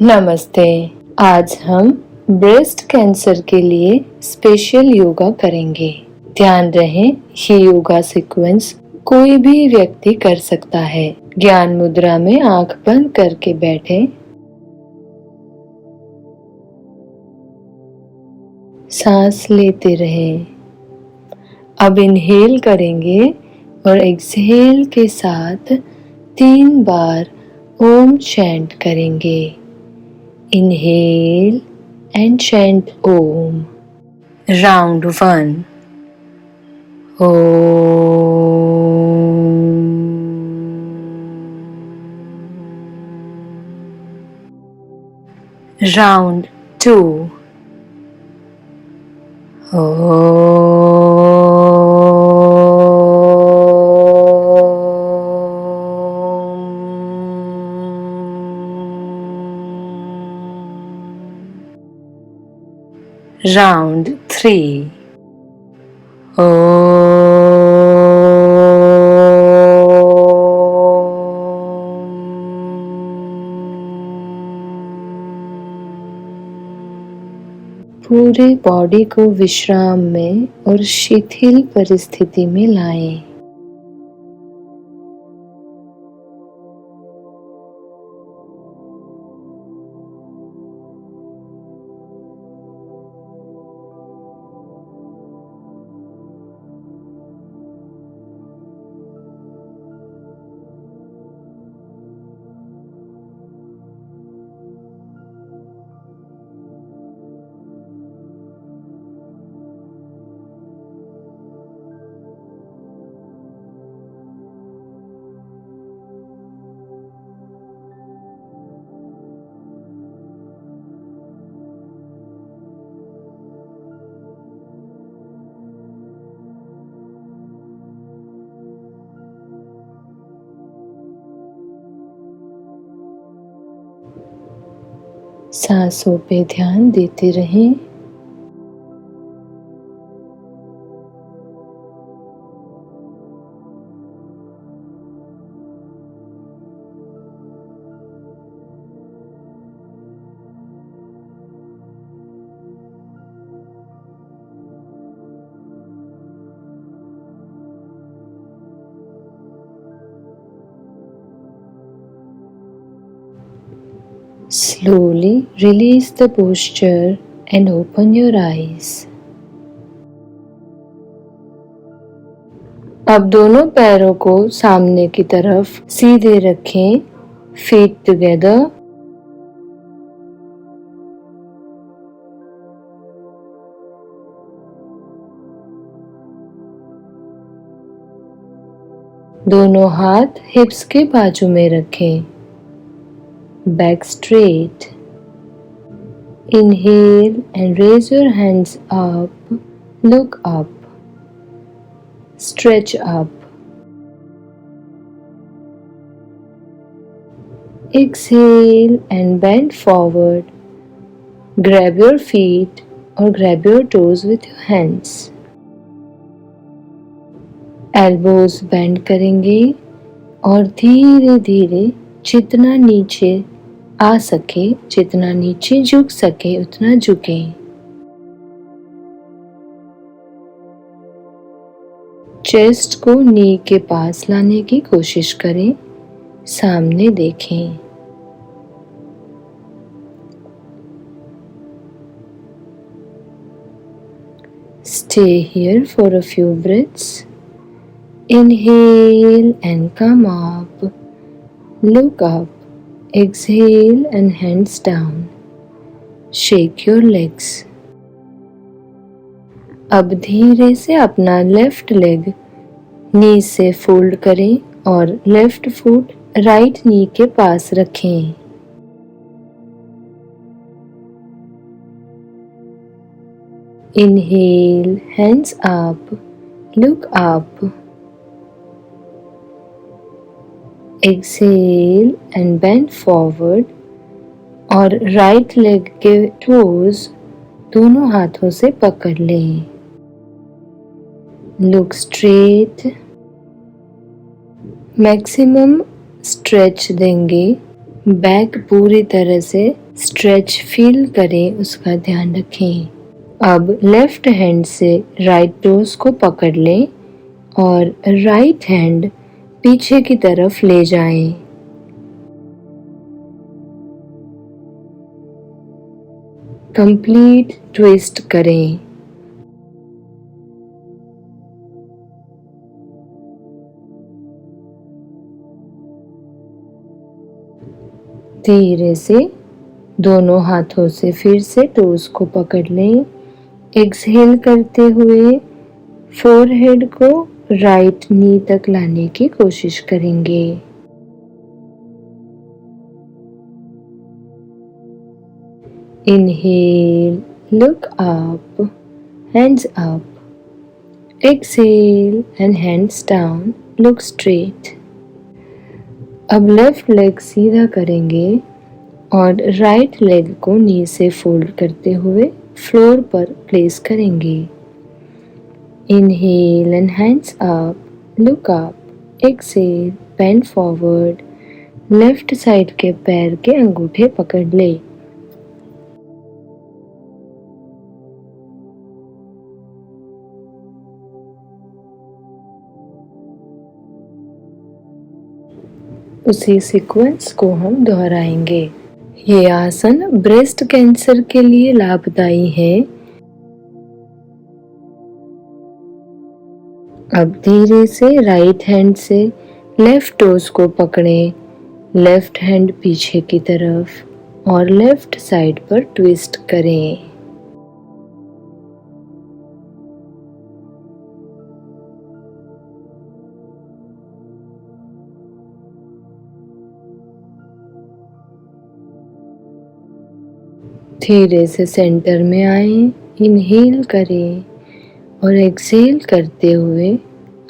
नमस्ते। आज हम ब्रेस्ट कैंसर के लिए स्पेशल योगा करेंगे। ध्यान रहे ये योगा सीक्वेंस कोई भी व्यक्ति कर सकता है। ज्ञान मुद्रा में आंख बंद करके बैठे, सांस लेते रहे। अब इनहेल करेंगे और एक्सहेल के साथ 3 बार ओम चैंट करेंगे। Inhale and chant Om. Round 1. Om. Round 2. Round 3. पूरे बॉडी को विश्राम में और शिथिल परिस्थिति में लाएं। सांसों पे ध्यान देते रहें। Slowly release the posture and open your eyes. अब दोनों पैरों को सामने की तरफ सीधे रखें, feet together. दोनों हाथ हिप्स के बाजू में रखें, back straight. Inhale and raise your hands up, look up, stretch up. Exhale and bend forward. Grab your feet or grab your toes with your hands. Elbows bend करेंगे और धीरे धीरे जितना नीचे आ सके, जितना नीचे झुक सके उतना झुकें। चेस्ट को नी के पास लाने की कोशिश करें, सामने देखें। Stay here for a few breaths. Inhale and come up. Look up. Exhale and hands down. Shake your legs. अब धीरे से अपना लेफ्ट लेग नी से फोल्ड करें और लेफ्ट फुट राइट नी के पास रखें। Inhale, hands up, look up. Exhale and bend forward और राइट लेग के टोज दोनों हाथों से पकड़ लें। Look straight. मैक्सिमम स्ट्रेच देंगे, बैक पूरी तरह से स्ट्रेच फील करें, उसका ध्यान रखें। अब लेफ्ट हैंड से राइट टोस को पकड़ लें और राइट हैंड पीछे की तरफ ले जाएं। कंप्लीट ट्विस्ट करें। धीरे से दोनों हाथों से फिर से टोस को पकड़ लें। एक्सहेल करते हुए फोरहेड को राइट नी तक लाने की कोशिश करेंगे। Inhale, look up, hands up. Exhale and hands down, look straight. अब लेफ्ट लेग सीधा करेंगे और राइट लेग को नी से फोल्ड करते हुए फ्लोर पर प्लेस करेंगे। Inhale and hands up, look up. Exhale, bend forward. Left side के पैर के अंगूठे पकड़ ले। उसी सीक्वेंस को हम दोहराएंगे। ये आसन ब्रेस्ट कैंसर के लिए लाभदायी है। अब धीरे से राइट हैंड से लेफ्ट टोस को पकड़ें, लेफ्ट हैंड पीछे की तरफ और लेफ्ट साइड पर ट्विस्ट करें। धीरे से सेंटर में आएं, इनहेल करें और एक्सहेल करते हुए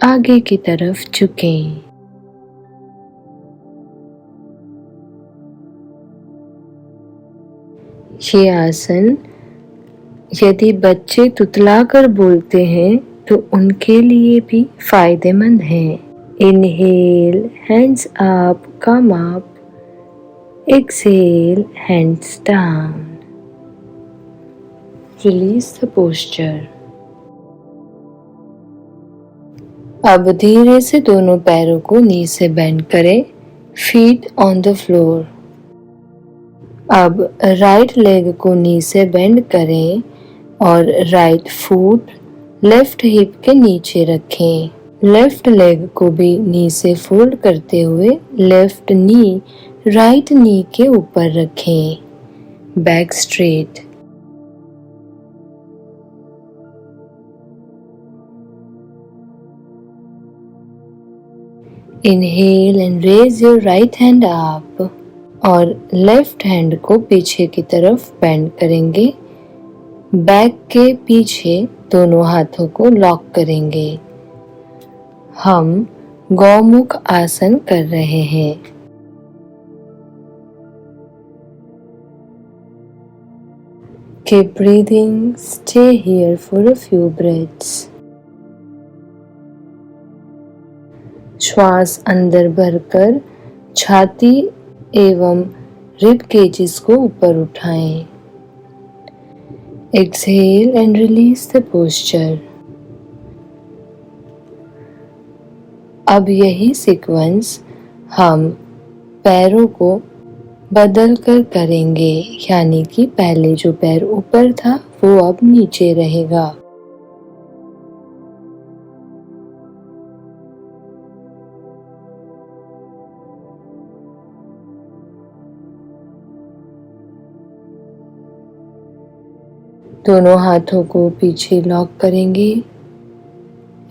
आगे की तरफ झुकें। ये आसन यदि बच्चे तुतलाकर बोलते हैं तो उनके लिए भी फायदेमंद है। Inhale, hands up, come up. Exhale, hands down. Release the posture. अब धीरे से दोनों पैरों को नी से बेंड करें, फीट ऑन द फ्लोर। अब राइट लेग को नी से बेंड करें और राइट फुट लेफ्ट हिप के नीचे रखें। लेफ्ट लेग को भी नी से फोल्ड करते हुए लेफ्ट नी राइट नी के ऊपर रखें। Back straight. Inhale and raise your right hand up और लेफ्ट हैंड को पीछे की तरफ बेंड करेंगे। बैक के पीछे दोनों हाथों को लॉक करेंगे। हम गौमुख आसन कर रहे हैं। Keep breathing, stay here for a few breaths. श्वास अंदर भरकर छाती एवं रिब केजेस को ऊपर उठाएं। Exhale and release the posture. अब यही सीक्वेंस हम पैरों को बदल कर करेंगे, यानी कि पहले जो पैर ऊपर था वो अब नीचे रहेगा। दोनों हाथों को पीछे लॉक करेंगे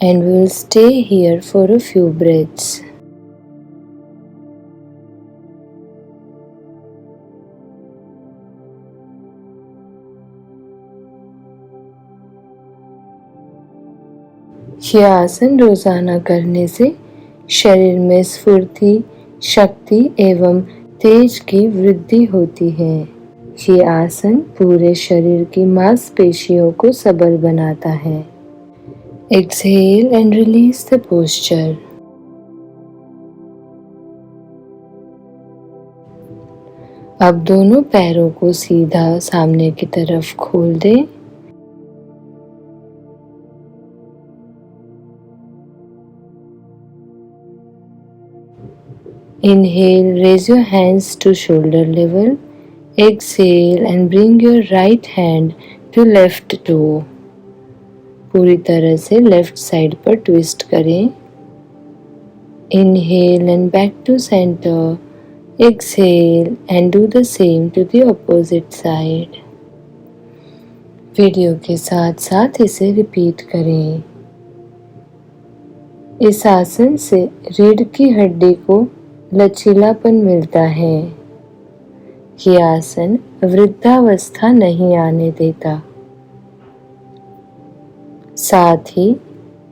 and we will stay here for a few breaths. यह आसन रोजाना करने से शरीर में स्फूर्ति, शक्ति एवं तेज की वृद्धि होती है। ये आसन पूरे शरीर की मांसपेशियों को सबल बनाता है। Exhale and release the posture. अब दोनों पैरों को सीधा सामने की तरफ खोल दें। Inhale, raise your hands to shoulder level. Exhale and bring your right hand to left toe. पूरी तरह से लेफ्ट साइड पर ट्विस्ट करें। Inhale and back to center. Exhale and do the same to the opposite side. Video के साथ साथ इसे repeat करें। इस आसन से रीढ़ की हड्डी को लचीलापन मिलता है। ये आसन वृद्धावस्था नहीं आने देता। साथ ही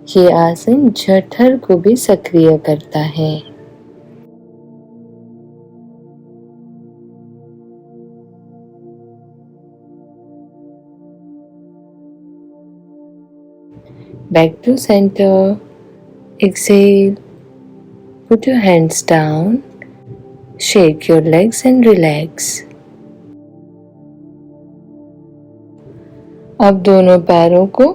ये आसन जठर को भी सक्रिय करता है। Back to center. Exhale. Put your hands down. Shake your legs and relax. अब दोनों पैरों को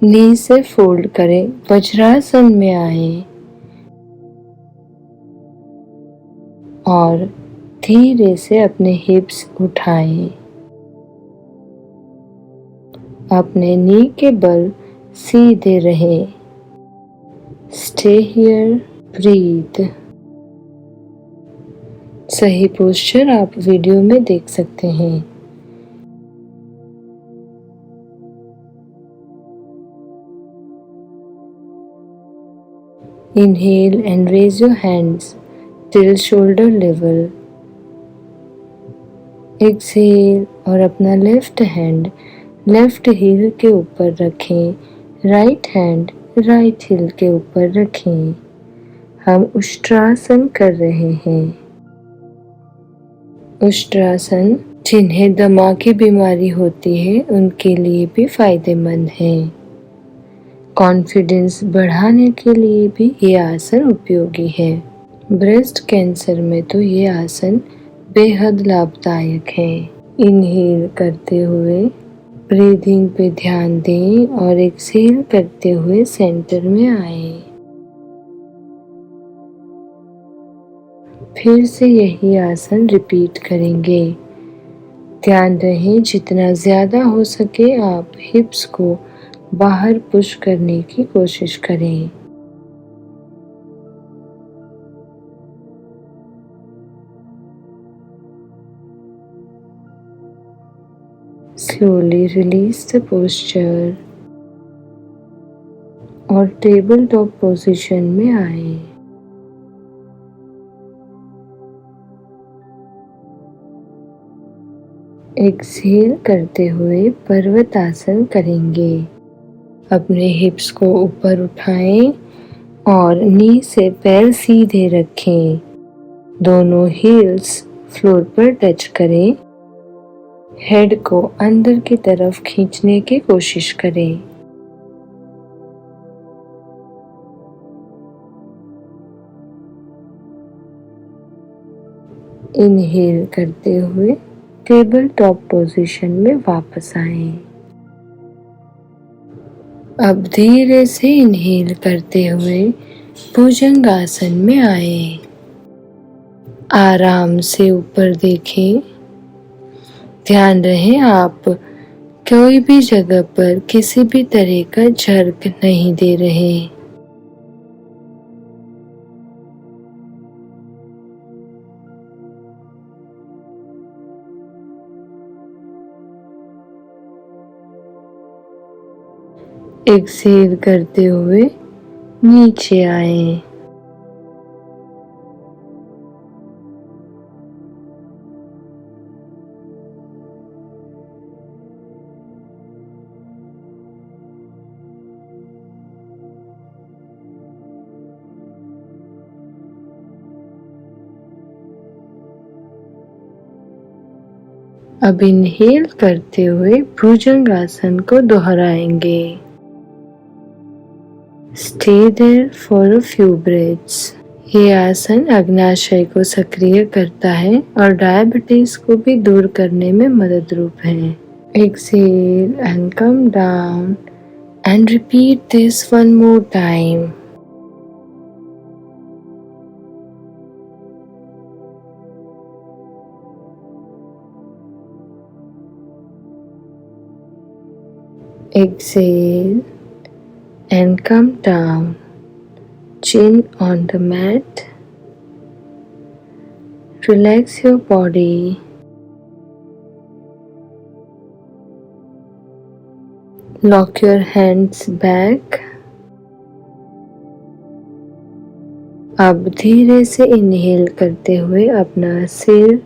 नी से फोल्ड करें, वज्रासन में आए और धीरे से अपने हिप्स उठाएं। अपने नी के बल सीधे रहें। Stay here, breathe. सही पोस्चर आप वीडियो में देख सकते हैं। Inhale and raise your hands till shoulder level. Exhale और अपना लेफ्ट हैंड लेफ्ट हील के ऊपर रखें, राइट हैंड राइट हील के ऊपर रखें। हम उष्ट्रासन कर रहे हैं। उष्ट्रासन जिन्हें दमा की बीमारी होती है उनके लिए भी फायदेमंद है। कॉन्फिडेंस बढ़ाने के लिए भी ये आसन उपयोगी है। ब्रेस्ट कैंसर में तो ये आसन बेहद लाभदायक है। इनहेल करते हुए ब्रीदिंग पे ध्यान दें और एक्सहेल करते हुए सेंटर में आए। फिर से यही आसन रिपीट करेंगे। ध्यान रहे जितना ज़्यादा हो सके आप हिप्स को बाहर पुश करने की कोशिश करें। Slowly release the posture और टेबल टॉप पोजीशन में आए। एक्सहेल करते हुए पर्वतासन करेंगे। अपने हिप्स को ऊपर उठाएं और नी से पैर सीधे रखें। दोनों हील्स फ्लोर पर टच करें। हेड को अंदर की तरफ खींचने की कोशिश करें। इनहेल करते हुए टेबल टॉप पोजीशन में वापस आए। अब धीरे से इनहेल करते हुए भुजंगासन में आए। आराम से ऊपर देखें। ध्यान रहे आप कोई भी जगह पर किसी भी तरह का झर्क नहीं दे रहे। एक्सहेल करते हुए नीचे आए। अब इनहेल करते हुए भुजंगासन को दोहराएंगे। Stay there for a few breaths. ये आसन अग्नाशय को सक्रिय करता है और डायबिटीज को भी दूर करने में मदद रूप है। Exhale and come down and repeat this one more time. Exhale and come down, chin on the mat. Relax your body. Lock your hands back. अब धीरे से इनहेल करते हुए अपना सिर,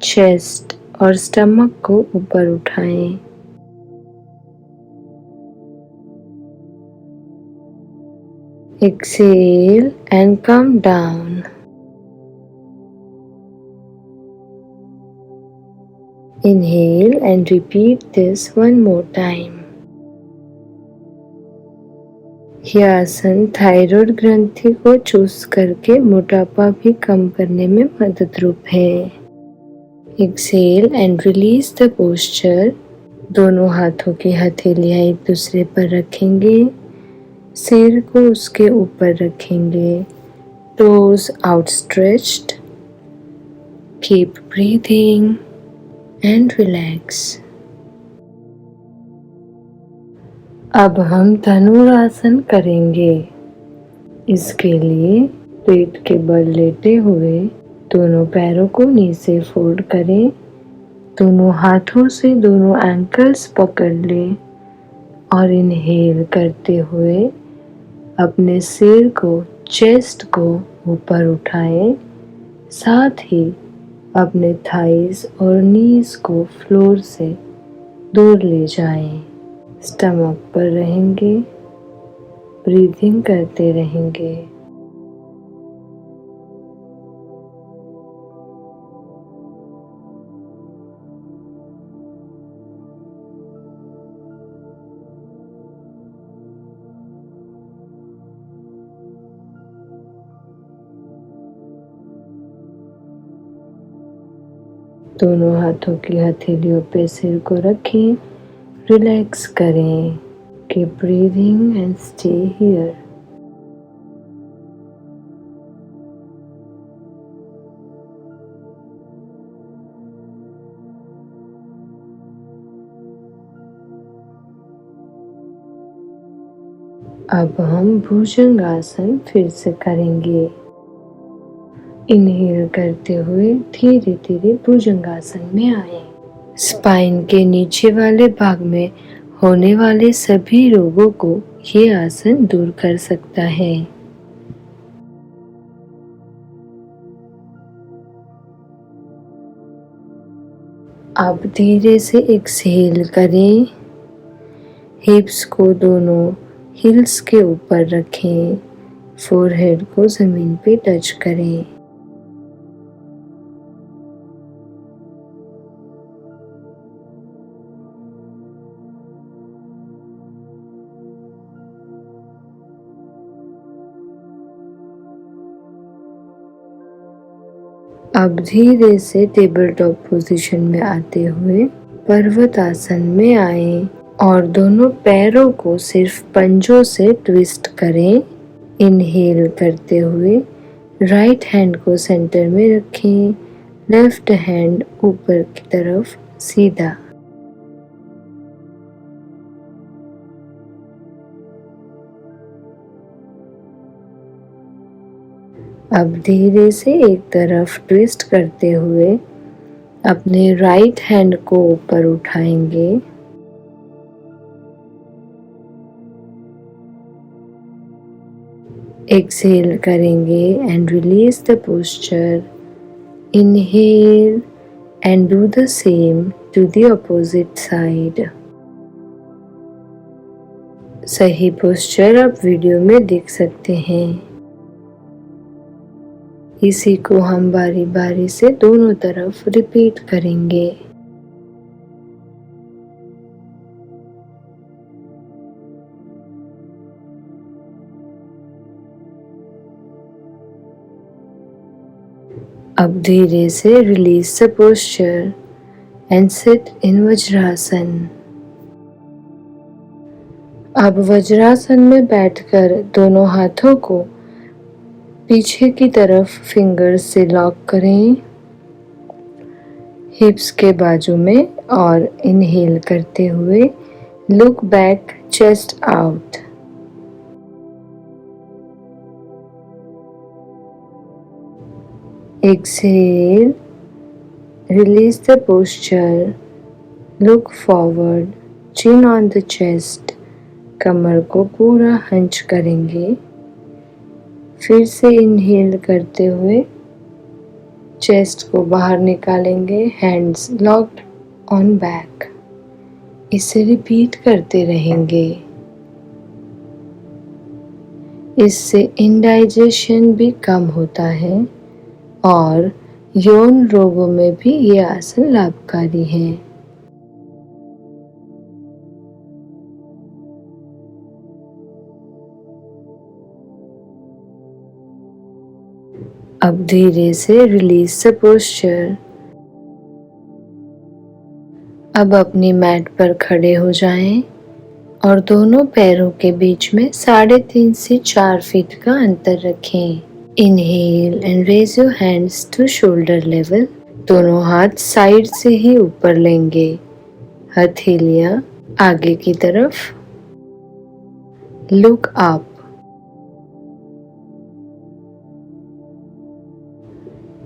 चेस्ट और स्टमक को ऊपर उठाएं। Exhale and come down. Inhale and repeat this one more time. यह आसन थायराइड ग्रंथि को चूस करके मोटापा भी कम करने में मदद रूप है। Exhale and release the posture. दोनों हाथों की हथेलियां एक दूसरे पर रखेंगे, सिर को उसके ऊपर रखेंगे, toes outstretched. Keep breathing and relax. अब हम धनुरासन करेंगे। इसके लिए पेट के बल लेटे हुए दोनों पैरों को नीचे फोल्ड करें, दोनों हाथों से दोनों एंकल्स पकड़ लें और इनहेल करते हुए अपने सिर को, चेस्ट को ऊपर उठाएं, साथ ही अपने थाइस और नीज को फ्लोर से दूर ले जाएं। स्टमक पर रहेंगे, ब्रीदिंग करते रहेंगे। दोनों हाथों की हथेलियों पे सिर को रखें, रिलैक्स करें। Keep breathing and stay here. अब हम भुजंगासन फिर से करेंगे। इनहेल करते हुए धीरे धीरे भुजंगासन में आए। स्पाइन के नीचे वाले भाग में होने वाले सभी रोगों को ये आसन दूर कर सकता है। अब धीरे से एक्सहेल करें। हिप्स को दोनों हिल्स के ऊपर रखें, फोरहेड को जमीन पे टच करें। अब धीरे से टेबल टॉप पोजीशन में आते हुए पर्वत आसन में आए और दोनों पैरों को सिर्फ पंजों से ट्विस्ट करें। इनहेल करते हुए राइट हैंड को सेंटर में रखें, लेफ्ट हैंड ऊपर की तरफ सीधा। अब धीरे से एक तरफ ट्विस्ट करते हुए अपने राइट हैंड को ऊपर उठाएंगे। एक्सहेल करेंगे and release the posture. Inhale and do the same to the opposite side. सही पोस्चर आप वीडियो में देख सकते हैं। इसी को हम बारी बारी से दोनों तरफ रिपीट करेंगे। अब धीरे से release the posture and sit in vajrasana. अब वज्रासन में बैठकर दोनों हाथों को पीछे की तरफ फिंगर्स से लॉक करें हिप्स के बाजू में और इनहेल करते हुए look back chest out. Exhale, release the posture, look forward, chin on the chest, कमर को पूरा हंच करेंगे। फिर से इनहेल करते हुए चेस्ट को बाहर निकालेंगे, हैंड्स लॉक्ड ऑन बैक। इसे रिपीट करते रहेंगे। इससे इंडाइजेशन भी कम होता है और यौन रोगों में भी ये आसन लाभकारी है। अब धीरे से रिलीज द पोस्चर। अब अपनी मैट पर खड़े हो जाएं और दोनों पैरों के बीच में 3.5 से 4 फीट का अंतर रखें। Inhale and raise your hands to shoulder level. दोनों हाथ साइड से ही ऊपर लेंगे, हथेलियां आगे की तरफ। Look up.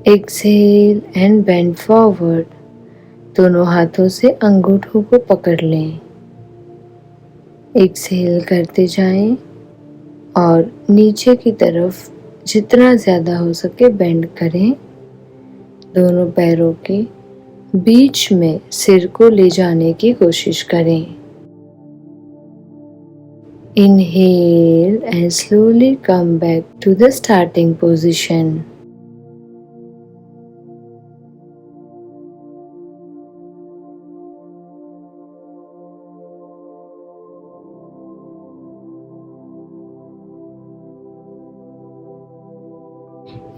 Exhale and bend forward. दोनों हाथों से अंगूठों को पकड़ लें। एक्सहेल करते जाएं और नीचे की तरफ जितना ज़्यादा हो सके बेंड करें। दोनों पैरों के बीच में सिर को ले जाने की कोशिश करें। Inhale and slowly come back to the starting position.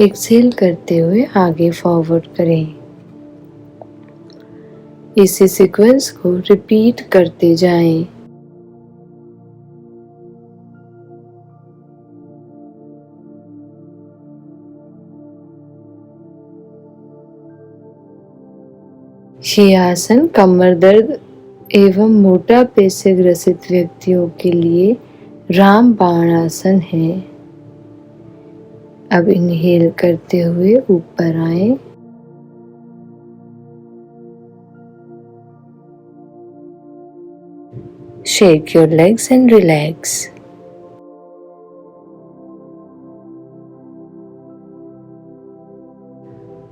Exhale करते हुए आगे फॉरवर्ड करें। इसी सीक्वेंस को रिपीट करते जाएं। ये आसन कमर दर्द एवं मोटापे से ग्रसित व्यक्तियों के लिए रामबाण आसन है। अब इनहेल करते हुए ऊपर आए। Shake your legs and relax.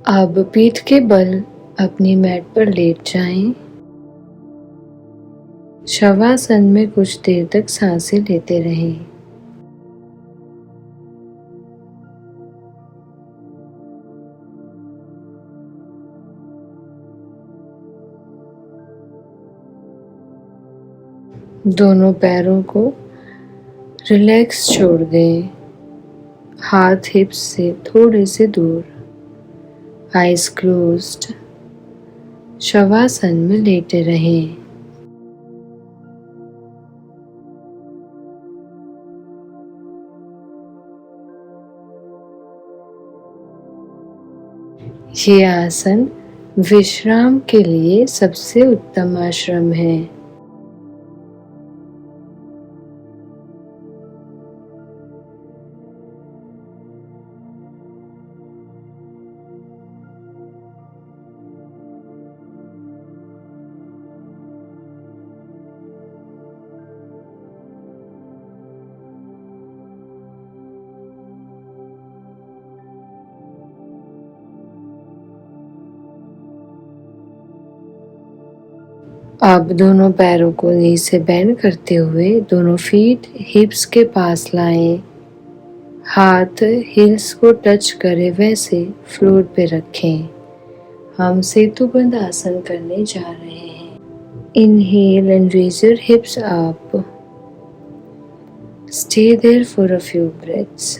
अब पीठ के बल अपनी मैट पर लेट जाएं। शवासन में कुछ देर तक सांसें लेते रहें। दोनों पैरों को रिलैक्स छोड़ दें। हाथ हिप्स से थोड़े से दूर, आइज क्लोज्ड। शवासन में लेटे रहें। ये आसन विश्राम के लिए सबसे उत्तम आश्रम है। अब दोनों पैरों को नी से बेंड करते हुए दोनों फीट हिप्स के पास लाएं। हाथ हिल्स को टच करे वैसे फ्लोर पे रखें। हम सेतुबंध आसन करने जा रहे हैं। Inhale and raise your hips up. Stay there for a few breaths.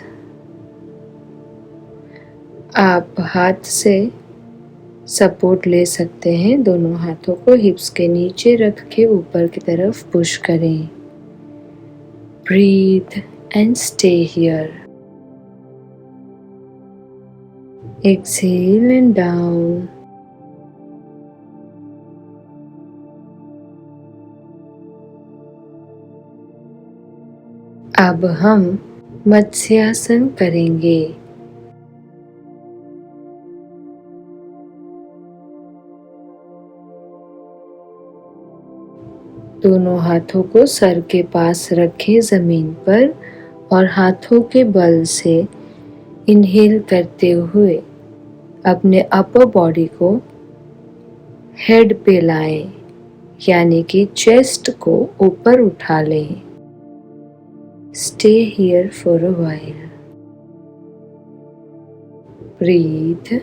आप हाथ से सपोर्ट ले सकते हैं। दोनों हाथों को हिप्स के नीचे रख के ऊपर की तरफ पुश करें। Breathe and stay here. Exhale and down. अब हम मत्स्यासन करेंगे। दोनों हाथों को सर के पास रखें जमीन पर और हाथों के बल से इनहेल करते हुए अपने अपर बॉडी को हेड पे लाएं, यानी कि चेस्ट को ऊपर उठा लें। Stay here for a while. Breathe.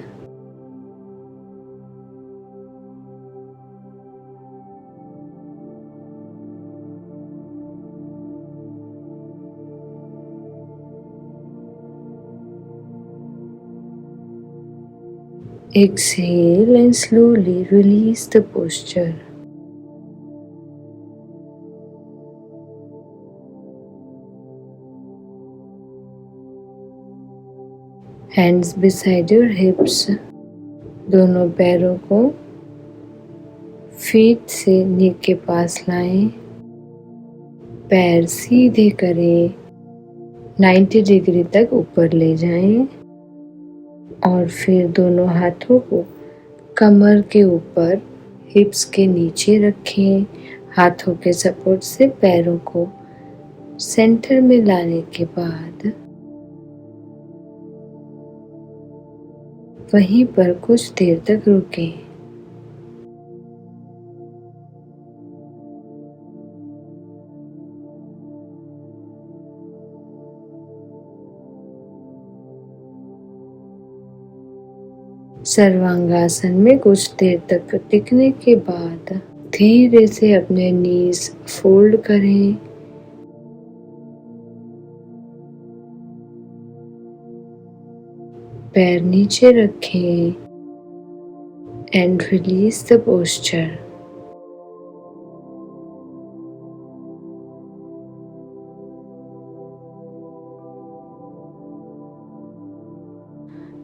Exhale and slowly release the posture. Hands beside your hips. दोनों पैरों को फीट से नी के पास लाएं। पैर सीधे करें, 90 डिग्री तक ऊपर ले जाएं और फिर दोनों हाथों को कमर के ऊपर हिप्स के नीचे रखें। हाथों के सपोर्ट से पैरों को सेंटर में लाने के बाद वहीं पर कुछ देर तक रुकें। सर्वांगासन में कुछ देर तक टिकने के बाद धीरे से अपने नीज फोल्ड करें। पैर नीचे रखें एंड रिलीज द पोस्चर।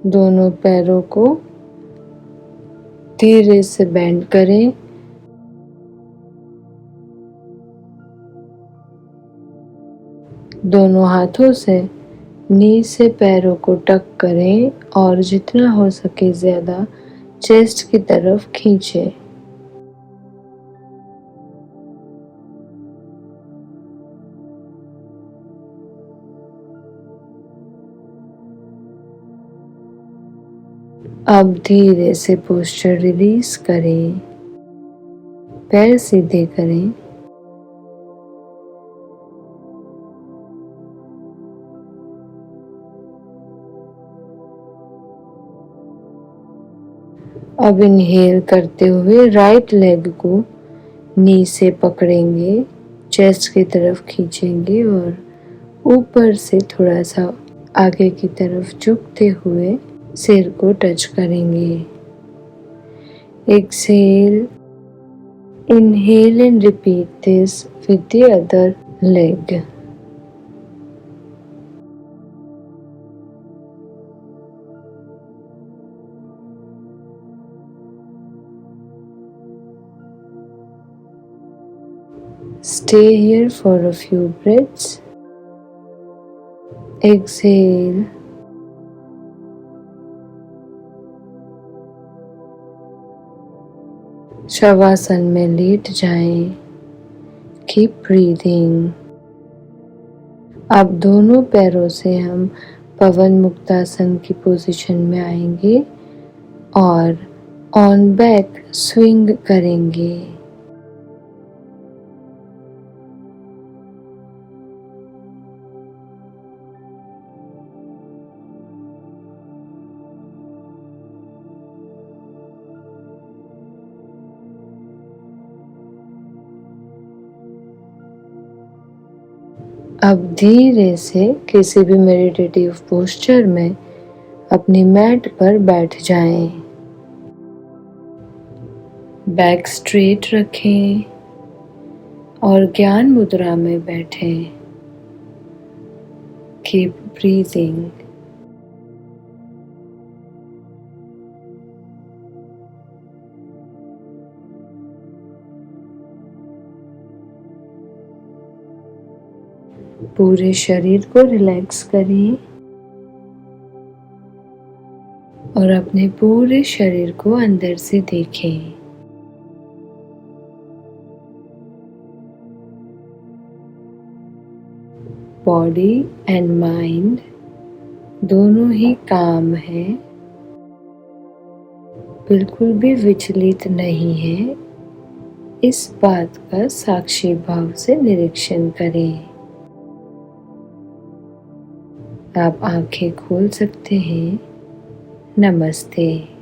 दोनों पैरों को धीरे से बेंड करें। दोनों हाथों से नी से पैरों को टक करें और जितना हो सके ज्यादा चेस्ट की तरफ खींचें। अब धीरे से पोस्चर रिलीज करें। पैर सीधे करें। अब इनहेल करते हुए राइट लेग को नी से पकड़ेंगे, चेस्ट की तरफ खींचेंगे और ऊपर से थोड़ा सा आगे की तरफ झुकते हुए सिर को टच करेंगे। Exhale, inhale and repeat this with the other leg. Stay here for a few breaths. Exhale. Shavasana में लेट जाएं। Keep breathing. अब दोनों पैरों से हम पवन मुक्तासन की पोजीशन में आएंगे और ऑन बैक स्विंग करेंगे। अब धीरे से किसी भी मेडिटेटिव पोस्चर में अपनी मैट पर बैठ जाएं। बैक स्ट्रेट रखें और ज्ञान मुद्रा में बैठें। Keep breathing. पूरे शरीर को रिलैक्स करें और अपने पूरे शरीर को अंदर से देखें। बॉडी एंड माइंड दोनों ही काम है, बिल्कुल भी विचलित नहीं है। इस बात का साक्षी भाव से निरीक्षण करें। आप आंखें खोल सकते हैं। नमस्ते।